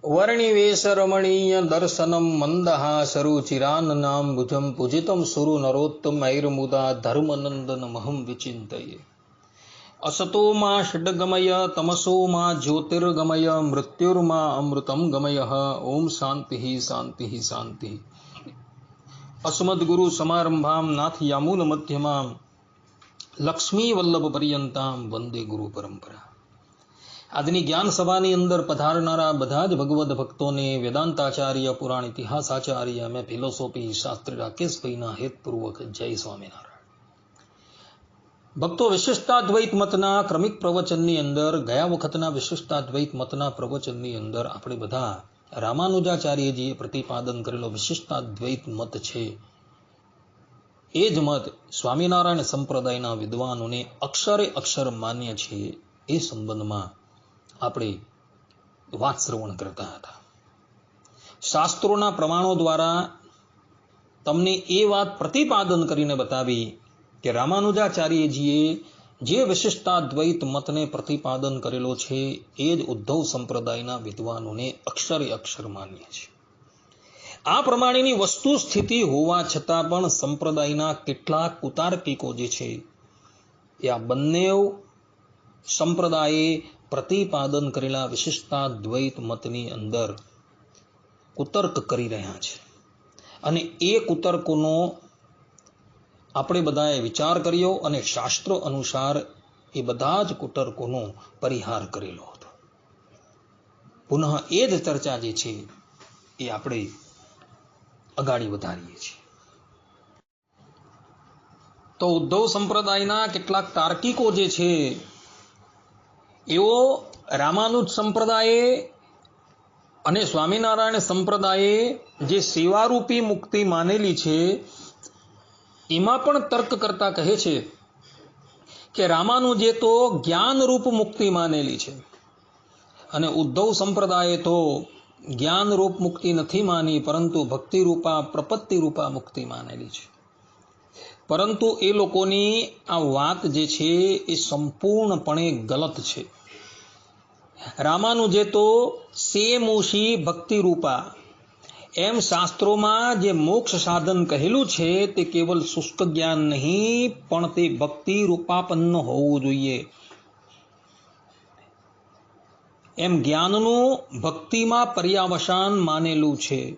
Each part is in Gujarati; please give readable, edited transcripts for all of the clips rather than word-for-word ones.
वर्णिवेशरमणीय दर्शनम मंदहासरुचिराननाम्बुजं पूजितं सुरु नरोत्तमैर्मुदा धर्मनंदनमहं विचिन्तये। असतो मा षड्गमय तमसो मा ज्योतिर्गमय मृत्युर्मा अमृतं गमय। ओम शांति शांति शांति। अस्मद्गुरु समारंभां नाथ यामुन मध्यमां लक्ष्मी वल्लभ पर्यंतां वंदे गुरु परंपरा। આજની જ્ઞાન સભાની અંદર પધારનારા બધા જ ભગવદ ભક્તોને વેદાંતાચાર્ય પુરાણ ઇતિહાસાચાર્ય અને ફિલોસોફી શાસ્ત્રી રાકેશભાઈના હેતપૂર્વક જય સ્વામિનારાયણ। ભક્તો, વિશિષ્ટાદ્વૈત મતના ક્રમિક પ્રવચનની અંદર ગયા વખતના વિશિષ્ટાદ્વૈત મતના પ્રવચનની અંદર આપણે બધા રામાનુજાચાર્યજીએ પ્રતિપાદન કરેલો વિશિષ્ટાદ્વૈત મત છે એ જ મત સ્વામિનારાયણ સંપ્રદાયના વિદ્વાનોને અક્ષરે અક્ષર માન્ય છે એ સંબંધમાં આપણે વાત શ્રવણ કરતા હતા। શાસ્ત્રોના પ્રમાણો દ્વારા તમને એ વાત પ્રતિપાદન કરીને બતાવી કે રામાનુજાચાર્યજીએ જે વિશિષ્ટાદ્વૈત મતને પ્રતિપાદન કરેલો છે એ જ ઉદ્ધવ સંપ્રદાયના વિદ્વાનોને અક્ષરે અક્ષર માન્ય છે। આ પ્રમાણેની વસ્તુ સ્થિતિ હોવા છતાં પણ સંપ્રદાયના કેટલાક કુતાર્કિકો જે છે એ આ બંને સંપ્રદાયે પ્રતિપાદન કરેલા વિશિષ્ટાદ્વૈત મતની અંદર કુતર્ક કરી રહ્યા છે અને એ કુતર્કોનો આપણે બધાએ વિચાર કર્યો અને શાસ્ત્રો અનુસાર એ બધા જ કુતર્કોનો પરિહાર કરેલો હતો। પુનઃ એ જ ચર્ચા જે છે એ આપણે અગાડી વધારીએ છીએ। તો ઉદ્ધવ સંપ્રદાયના કેટલાક તાર્કિકો જે છે એવો રામાનુજ સંપ્રદાયે અને સ્વામિનારાયણ સંપ્રદાયે જે સેવારૂપી મુક્તિ માનેલી છે એમાં પણ તર્ક કરતા કહે છે કે રામાનુજે તો જ્ઞાનરૂપ મુક્તિ માનેલી છે અને ઉદ્ધવ સંપ્રદાયે તો જ્ઞાનરૂપ મુક્તિ નથી માની પરંતુ ભક્તિરૂપા પ્રપત્તિરૂપા મુક્તિ માનેલી છે। પરંતુ એ લોકોની આ વાત જે છે એ સંપૂર્ણપણે ગલત છે। રામાનુજે તો સેમોશી ભક્તિરૂપા એમ શાસ્ત્રોમાં જે મોક્ષ સાધન કહેલું છે તે કેવલ શુષ્ક જ્ઞાન નહીં પણ તે ભક્તિ રૂપાપન્ન હોવું જોઈએ। એમ જ્ઞાનનું ભક્તિમાં પર્યાવસાન માનેલું છે।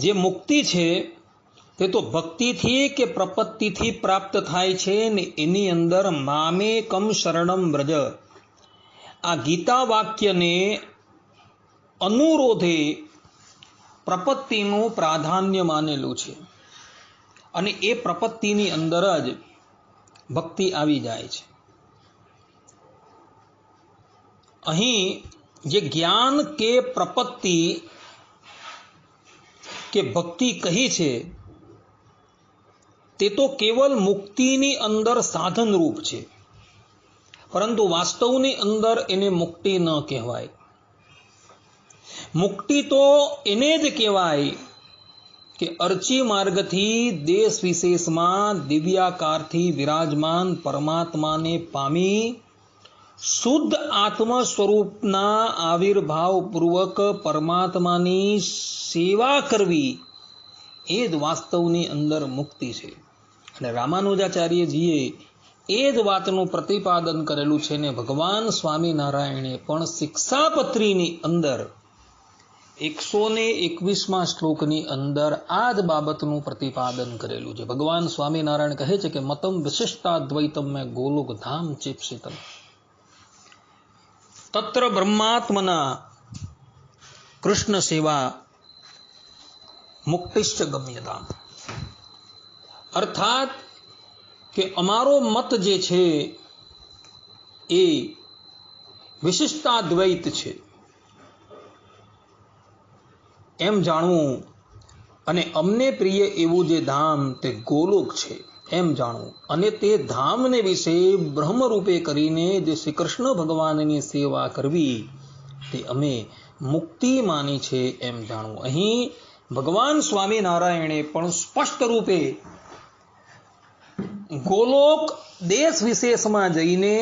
જે મુક્તિ છે તે તો ભક્તિથી કે પ્રપત્તિથી પ્રાપ્ત થાય છે ને એની અંદર મામેકમ શરણમ વ્રજ આ ગીતા વાક્યને અનુરોધે પ્રપત્તિનું પ્રાધાન્ય માનેલું છે અને એ પ્રપત્તિની અંદર જ ભક્તિ આવી જાય છે। અહીં જે જ્ઞાન કે પ્રપત્તિ કે ભક્તિ કહી છે તે તો કેવલ મુક્તિની અંદર સાધન રૂપ છે પરંતુ વાસ્તવની અંદર એને મુક્તિ ન કહેવાય। મુક્તિ તો એને જ કહેવાય કે અર્ચી માર્ગથી દેશ વિશેષમાં દિવ્યાકારથી વિરાજમાન પરમાત્માને પામી શુદ્ધ આત્મ સ્વરૂપના આવિર્ભાવપૂર્વક પરમાત્માની સેવા કરવી એ જ વાસ્તવની અંદર મુક્તિ છે। અને રામાનુજાચાર્યજીએ એ જ વાતનું પ્રતિપાદન કરેલું છે ને ભગવાન સ્વામિનારાયણે પણ શિક્ષાપત્રીની અંદર 121મા શ્લોકની અંદર આ જ બાબતનું પ્રતિપાદન કરેલું છે। ભગવાન સ્વામિનારાયણ કહે છે કે મતમ વિશિષ્ટાદ્વૈતમ મેં ગોલોક ધામ ચેપ્સિતમ તત્ર બ્રહ્માત્મના કૃષ્ણ સેવા મુક્તિશ્ચ ગમ્યતામ। અર્થાત કે અમારો મત જે છે એ વિશિષ્ટાદ્વૈત છે એમ જાણવું અને અમને પ્રિય એવું જે ધામ તે ગોલોક છે એમ જાણવું અને તે ધામને વિશે બ્રહ્મરૂપે કરીને જે શ્રી કૃષ્ણ ભગવાનની સેવા કરવી તે અમે મુક્તિ માની છે એમ જાણવું। અહીં ભગવાન સ્વામિનારાયણે પણ સ્પષ્ટ રૂપે ગોલોક દેશ વિશેષમાં જઈને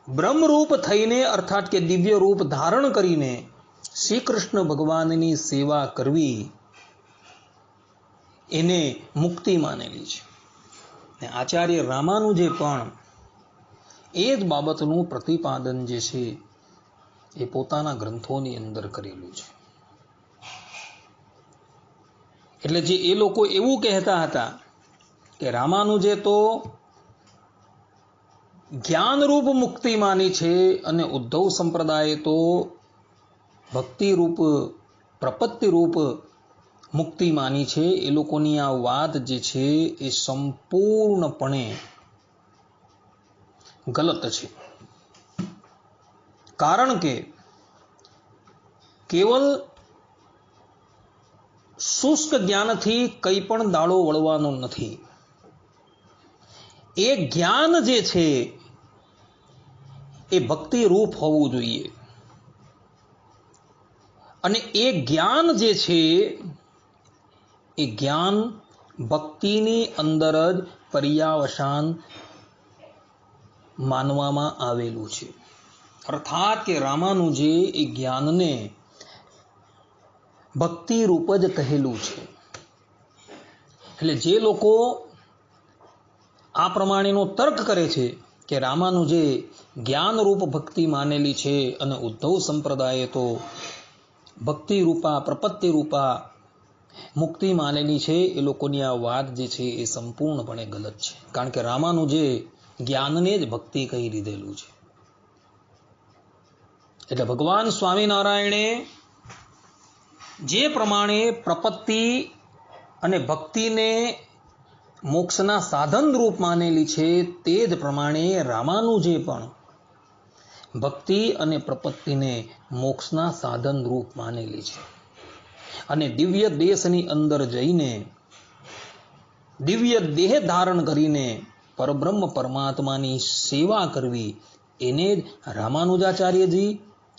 બ્રહ્મરૂપ થઈને અર્થાત કે દિવ્ય રૂપ ધારણ કરીને શ્રી કૃષ્ણ ભગવાનની સેવા કરવી એને મુક્તિ માનેલી છે. ને આચાર્ય રામાનુજે પણ એ જ બાબતનું પ્રતિપાદન જે છે એ પોતાના ગ્રંથોની અંદર કરેલું છે. એટલે જે એ લોકો એવું કહેતા હતા કે રામાનુજે તો જ્ઞાનરૂપ મુક્તિ માની છે અને ઉદ્ધવ સંપ્રદાયે તો ભક્તિરૂપ પ્રપત્તિરૂપ મુક્તિ માની છે, એ લોકોની આ વાત જે છે એ સંપૂર્ણપણે ગલત છે. કારણ કે કેવલ શુષ્ક જ્ઞાનથી કંઈ પણ દાડો વળવાનો નથી. એ જ્ઞાન જે છે એ ભક્તિ રૂપ હોવું જોઈએ અને એ જ્ઞાન જે છે એ જ્ઞાન ભક્તિની અંદર જ પર્યાવસાન માનવામાં આવેલું છે. અર્થાત કે રામાનુજે એ જ્ઞાનને ભક્તિ રૂપ જ કહેલું છે. એટલે જે લોકો આ પ્રમાણેનો તર્ક કરે છે કે રામાનુજે જ્ઞાનરૂપ ભક્તિ માનેલી છે અને ઉદ્ધવ સંપ્રદાયે તો ભક્તિ રૂપા પ્રપત્તિ રૂપા મુક્તિ માનેલી છે, એ લોકોની આ વાત જે છે એ સંપૂર્ણપણે ગલત છે. કારણ કે રામાનુજે જ્ઞાનને જ ભક્તિ કહી દીધેલું છે. એટલે ભગવાન સ્વામિનારાયણે જે પ્રમાણે પ્રપત્તિ અને ભક્તિને મોક્ષના સાધન રૂપ માનેલી છે, તે જ પ્રમાણે રામાનુજે પણ ભક્તિ અને પ્રપત્તિને મોક્ષના સાધન રૂપ માનેલી છે. અને દિવ્ય દેશની અંદર જઈને દિવ્ય દેહ ધારણ કરીને પરબ્રહ્મ પરમાત્માની સેવા કરવી એને જ રામાનુજાચાર્યજી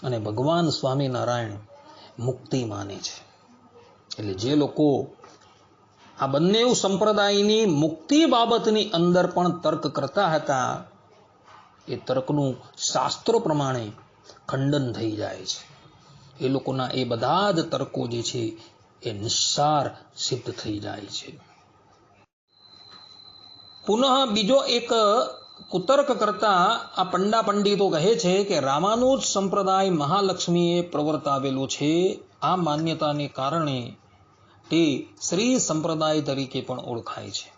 અને ભગવાન સ્વામિનારાયણ મુક્તિ માને છે. એટલે જે લોકો આ બંને સંપ્રદાયની મુક્તિ બાબતની અંદર પણ તર્ક કરતા હતા, એ તર્કનું શાસ્ત્રો પ્રમાણે ખંડન થઈ જાય છે. એ લોકોના એ બધા જ તર્કો જે છે એ નિસ્સાર સિદ્ધ થઈ જાય છે. પુનઃ બીજો એક કુતર્ક કરતા આ પંડા પંડિતો કહે છે કે રામાનુજ સંપ્રદાય મહાલક્ષ્મીએ પ્રવર્તાવેલો છે. આ માન્યતાને કારણે તે શ્રી સંપ્રદાય તરીકે પણ ઓળખાય છે.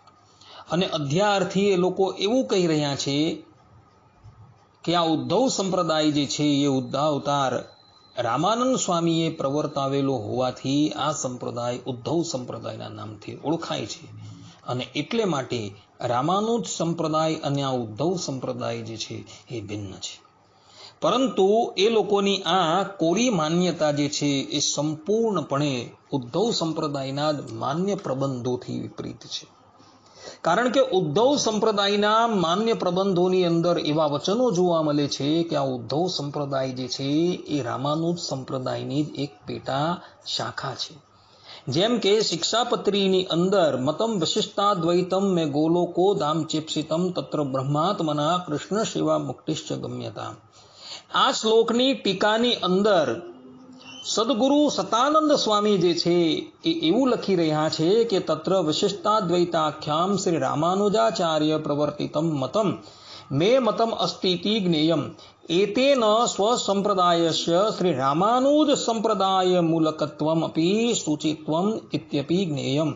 અને અધ્યારથી એ લોકો એવું કહી રહ્યા છે કે આ ઉદ્ધવ સંપ્રદાય જે છે એ ઉદ્ધાવતાર રામાનંદ સ્વામીએ પ્રવર્તાવેલો હોવાથી આ સંપ્રદાય ઉદ્ધવ સંપ્રદાયના નામથી ઓળખાય છે. અને એટલે માટે રામાનુજ સંપ્રદાય અને આ ઉદ્ધવ સંપ્રદાય જે છે એ ભિન્ન છે. પરંતુ એ લોકોની આ કોરી માન્યતા જે છે એ સંપૂર્ણપણે ઉદ્ધવ સંપ્રદાયના માન્ય પ્રબંધોથી વિપરીત છે. કારણ કે ઉદ્ધવ સંપ્રદાયના માન્ય પ્રબંધોની અંદર એવા વચનો જોવા મળે છે કે આ ઉદ્ધવ સંપ્રદાય જે છે એ રામાનુજ સંપ્રદાયની જ એક પેટા શાખા છે. જેમ કે શિક્ષાપત્રીની અંદર મતમ વિશિષ્ટાદ્વૈતમ મેં ગોલોકો ધામ ચેપ્સિતમ તત્ર બ્રહ્માત્મના કૃષ્ણ સેવા મુક્તિશ્ચ ગમ્યતા. આ શ્લોકની ટીકાની અંદર સદગુરુ સતાનંદ સ્વામી જે છે એ એવું લખી રહ્યા છે કે તત્ર વિશિષ્ટાદ્વૈતાખ્યામ શ્રી રામાનુજાચાર્ય પ્રવર્તિતમ મતમ મે મતમ અસ્તિતિ જ્ઞેયમ એતેન સ્વસંપ્રદાયસ્ય શ્રી રામાનુજ સંપ્રદાય મૂલકત્વમ અપી સૂચિત્વમ ઇત્યપી જ્ઞેયમ.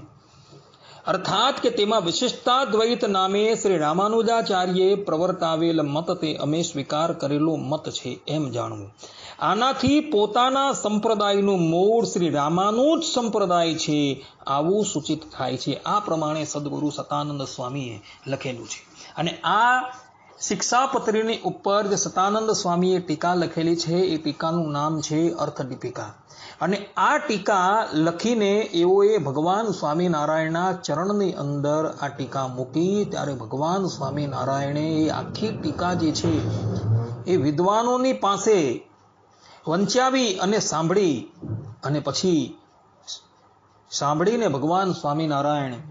અર્થાત કે તેમાં વિશિષ્ટાદ્વૈત નામે શ્રી રામાનુજાચાર્યે પ્રવર્તાવેલ મત તે અમે સ્વીકાર કરેલો મત છે એમ જાણવું. આનાથી પોતાના સંપ્રદાયનું મૂળ શ્રી રામાનુજ સંપ્રદાય છે આવું સૂચિત થાય છે. આ પ્રમાણે સદગુરુ સતાનંદ સ્વામીએ લખેલું છે. અને આ શિક્ષાપત્રીની ઉપર જે સતાનંદ સ્વામીએ ટીકા લખેલી છે એ ટીકાનું નામ છે અર્થદીપિકા. અને આ ટીકા લખીને એઓએ ભગવાન સ્વામિનારાયણના ચરણની અંદર આ ટીકા મૂકી. ત્યારે ભગવાન સ્વામિનારાયણે એ આખી ટીકા જે છે એ વિદ્વાનોની પાસે વંચાવી અને સાંભળી. અને પછી સાંભળીને ભગવાન સ્વામિનારાયણ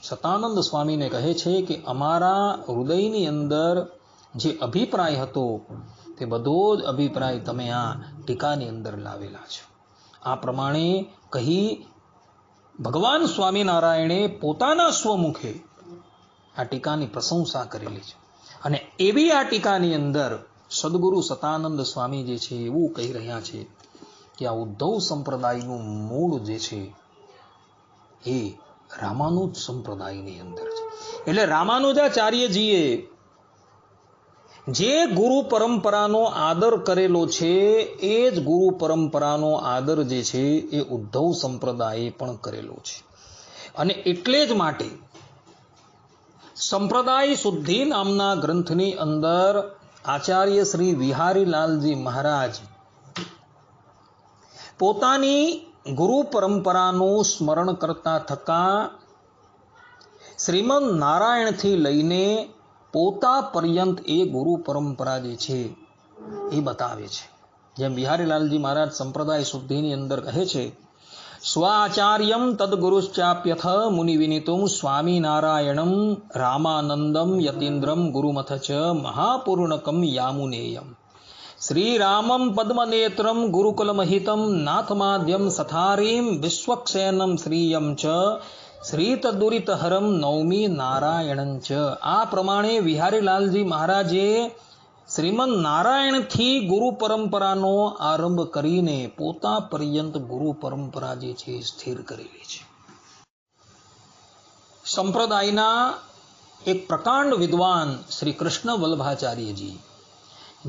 સતાનંદ સ્વામીને કહે છે કે અમારા હૃદયની અંદર જે અભિપ્રાય હતો તે બધો જ અભિપ્રાય તમે આ ટીકાની અંદર લાવેલા છો. આ પ્રમાણે કહી ભગવાન સ્વામિનારાયણે પોતાના સ્વમુખે આ ટીકાની પ્રશંસા કરેલી છે. અને એવી આ ટીકાની અંદર સદગુરુ સતાનંદ સ્વામી જે છે એવું કહી રહ્યા છે કે આ ઉદ્ધવ સંપ્રદાયનું મૂળ જે છે એ રામાનુજ સંપ્રદાયની અંદર છે. એટલે રામાનુજાચાર્યજીએ જે ગુરુ પરંપરાનો આદર કરેલો છે એ જ ગુરુ પરંપરાનો આદર જે છે એ ઉદ્ધવ સંપ્રદાયે પણ કરેલો છે. અને એટલે જ માટે સંપ્રદાય શુદ્ધિ નામના ગ્રંથની અંદર આચાર્ય શ્રી વિહારીલાલજી મહારાજ પોતાની ગુરુ પરંપરાનું સ્મરણ કરતા થકા શ્રીમદ નારાયણથી લઈને પોતા પર્યંત એ ગુરુ પરંપરા જે છે એ બતાવે છે. જેમ વિહારીલાલજી મહારાજ સંપ્રદાય શુદ્ધિની અંદર કહે છે, સ્વાચાર્યમ તદગુરુશ્ચાપ્યથ મુનિ વિનિતુમ સ્વામિનારાયણમ રામાનંદમ યતીન્દ્રમ ગુરુમથ ચ મહાપૂર્ણકમ યામુનેયમ શ્રીરામમ પદ્મનેત્રમ ગુરુકુલમહિતમ નાથમાદ્યમ સથારીમ વિશ્વક્ષેનમ શ્રીયમ ચ શ્રીતદુરિતહરમ નૌમી નારાયણં ચ. આ પ્રમાણે વિહારીલાલજી મહારાજે શ્રીમદ નારાયણથી ગુરુ પરંપરાનો આરંભ કરીને પોતા પર્યંત ગુરુ પરંપરા જે છે સ્થિર કરેલી છે. સંપ્રદાયના એક પ્રકાંડ વિદ્વાન શ્રી કૃષ્ણ વલ્લભાચાર્યજી,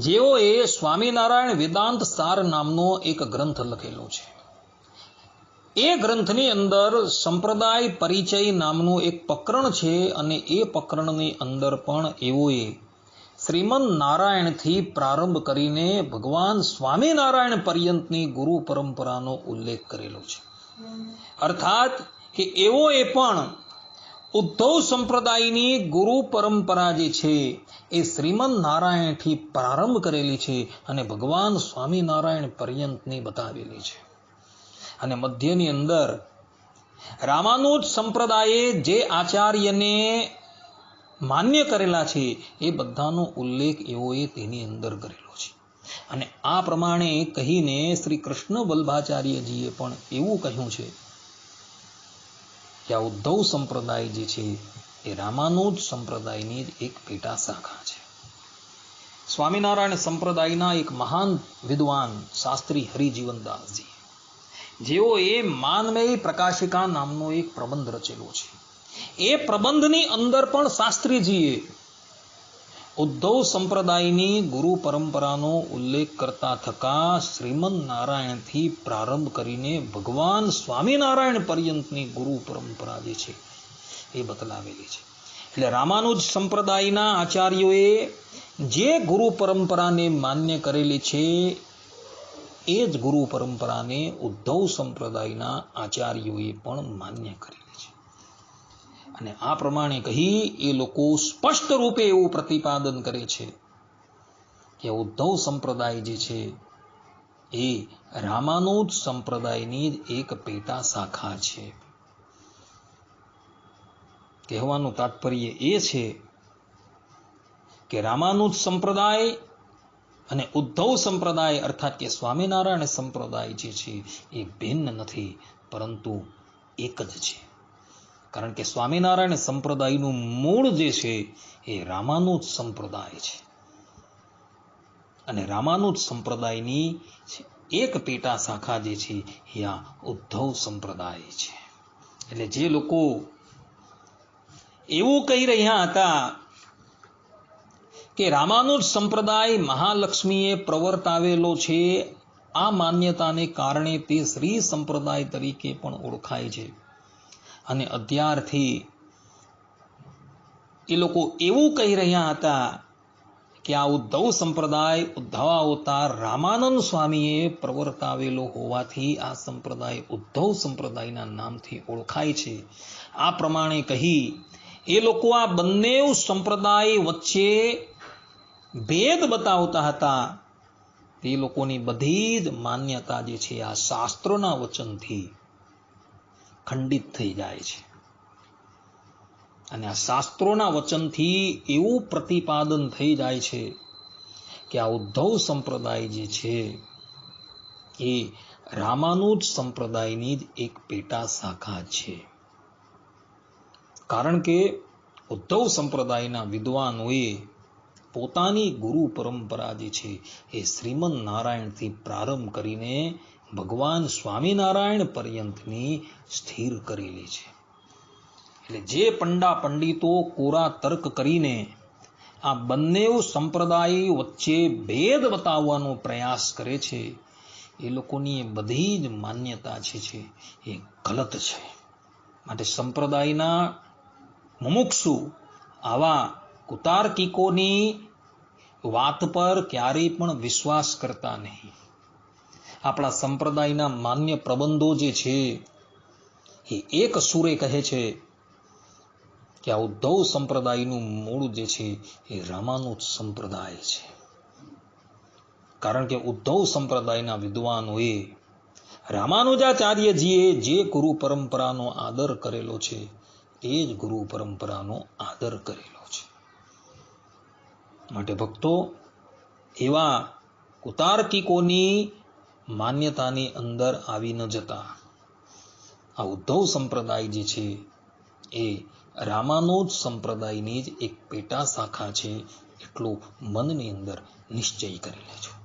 જેઓએ સ્વામિનારાયણ વેદાંત સાર નામનો એક ગ્રંથ લખેલો છે. એ ગ્રંથની અંદર સંપ્રદાય પરિચય નામનું એક પ્રકરણ છે અને એ પ્રકરણની અંદર પણ એઓએ શ્રીમદ નારાયણથી પ્રારંભ કરીને ભગવાન સ્વામિનારાયણ પર્યંતની ગુરુ પરંપરાનો ઉલ્લેખ કરેલો છે. અર્થાત કે એઓએ પણ ઉદ્ધવ સંપ્રદાયની ગુરુ પરંપરા જે છે એ શ્રીમદ નારાયણથી પ્રારંભ કરેલી છે અને ભગવાન સ્વામિનારાયણ પર્યંતની બતાવેલી છે. અને મધ્યની અંદર રામાનુજ સંપ્રદાયે જે આચાર્યને માન્ય કરેલા છે એ બધાનો ઉલ્લેખ એઓએ તેની અંદર કરેલો છે. અને આ પ્રમાણે કહીને શ્રી કૃષ્ણ વલ્લભાચાર્યજીએ પણ એવું કહ્યું છે કે આ ઉદ્ધવ સંપ્રદાય જે છે એ રામાનુજ સંપ્રદાયની જ એક પેટા શાખા છે. સ્વામિનારાયણ સંપ્રદાયના એક મહાન વિદ્વાન શાસ્ત્રી હરિજીવનદાસજી, જેઓએ માનમય પ્રકાશિકા નામનો એક પ્રબંધ રચેલો છે. એ પ્રબંધની અંદર પણ શાસ્ત્રીજીએ ઉદ્ધવ સંપ્રદાયની ગુરુ પરંપરાનો ઉલ્લેખ કરતા થકા શ્રીમદ નારાયણથી પ્રારંભ કરીને ભગવાન સ્વામિનારાયણ પર્યંતની ગુરુ પરંપરા જે છે એ બતલાવેલી છે. એટલે રામાનુજ સંપ્રદાયના આચાર્યોએ જે ગુરુ પરંપરાને માન્ય કરેલી છે એ જ ગુરુ પરંપરાને ઉદ્ધવ સંપ્રદાયના આચાર્યોએ પણ માન્ય કરેલી છે. અને આ પ્રમાણે કહી એ લોકો સ્પષ્ટ રૂપે એવું પ્રતિપાદન કરે છે કે ઉદ્ધવ સંપ્રદાય જે છે એ રામાનુજ સંપ્રદાયની જ એક પેટા શાખા છે. કહેવાનું તાત્પર્ય એ છે કે રામાનુજ સંપ્રદાય અને ઉદ્ધવ સંપ્રદાય અર્થાત કે સ્વામિનારાયણ સંપ્રદાય જે છે એ ભિન્ન નથી, પરંતુ એક જ છે. કારણ કે સ્વામિનારાયણ સંપ્રદાયનું મૂળ જે છે એ રામાનુજ સંપ્રદાય છે અને રામાનુજ સંપ્રદાયની એક પેટા શાખા જે છે એ આ ઉદ્ધવ સંપ્રદાય છે. એટલે જે લોકો એવું કહી રહ્યા હતા કે રામાનુજ સંપ્રદાય મહાલક્ષ્મીએ પ્રવર્તાવેલો છે, આ માન્યતાને કારણે તે શ્રી સંપ્રદાય તરીકે પણ ઓળખાય છે. અને અત્યારથી એ લોકો એવું કહી રહ્યા હતા કે આ ઉદ્ધવ સંપ્રદાય ઉદ્ધવાવતાર રામાનંદ સ્વામીએ પ્રવર્તાવેલો હોવાથી આ સંપ્રદાય ઉદ્ધવ સંપ્રદાયના નામથી ઓળખાય છે. આ પ્રમાણે કહી એ લોકો આ બંને સંપ્રદાય વચ્ચે ભેદ બતાવતા હતા. તે લોકોની બધી જ માન્યતા જે છે આ શાસ્ત્રોના વચનથી ખંડિત થઈ જાય છે. અને આ શાસ્ત્રોના વચનથી એવું પ્રતિપાદન થઈ જાય છે કે આ ઉદ્ધવ સંપ્રદાય જે છે એ રામાનુજ સંપ્રદાયની જ એક પેટા શાખા છે. કારણ કે ઉદ્ધવ સંપ્રદાયના વિદ્વાનોએ પોતાની ગુરુ પરંપરા જે છે એ શ્રીમદ નારાયણથી પ્રારંભ કરીને ભગવાન સ્વામિનારાયણ પર્યંતની સ્થિર કરેલી છે. એટલે જે પંડિતો કોરા તર્ક કરીને આ બંને સંપ્રદાય વચ્ચે ભેદ બતાવવાનો પ્રયાસ કરે છે એ લોકોની બધી જ માન્યતા છે એ ગલત છે. માટે સંપ્રદાયના મુમુક્ષુ આવા કુતાર્કિકોની વાત પર ક્યારેય પણ વિશ્વાસ કરતા નહીં. આપણા સંપ્રદાયના માન્ય પ્રબંધો જે છે એ એક સુરે કહે છે કે આ ઉદ્ધવ સંપ્રદાયનું મૂળ જે છે એ રામાનુજ સંપ્રદાય છે. કારણ કે ઉદ્ધવ સંપ્રદાયના વિદ્વાનોએ રામાનુજાચાર્યજીએ જે ગુરુ પરંપરાનો આદર કરેલો છે એ જ ગુરુ પરંપરાનો આદર કરેલો છે. માટે ભક્તો એવા કુતાર્કિકોની માન્યતાની અંદર આવી ન જતા આ ઉદ્ધવ સંપ્રદાય જે છે એ રામાનુજ સંપ્રદાયની જ એક પેટા શાખા છે એટલું મનની અંદર નિશ્ચય કરી લેજો.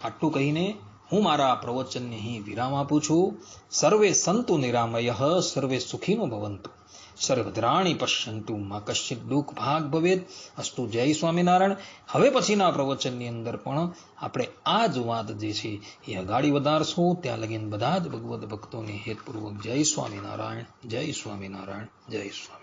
આટલું કહીને હું મારા પ્રવચનને અહીં વિરામ આપું છું. સર્વે સંતુ નિરામયઃ સર્વે સુખીનો ભવંતુ સર્વભદ્રાણી પશ્યંતુ મા કશ્ચિત દુઃખ ભાગ ભવેત. અસ્તુ. જય સ્વામિનારાયણ. હવે પછીના પ્રવચનની અંદર પણ આપણે આ જ વાત જે છે એ અગાડી વધારશું. ત્યાં લગીન બધા જ ભગવદ ભક્તોને હેતપૂર્વક જય સ્વામિનારાયણ, જય સ્વામિનારાયણ, જય સ્વામિનારાયણ.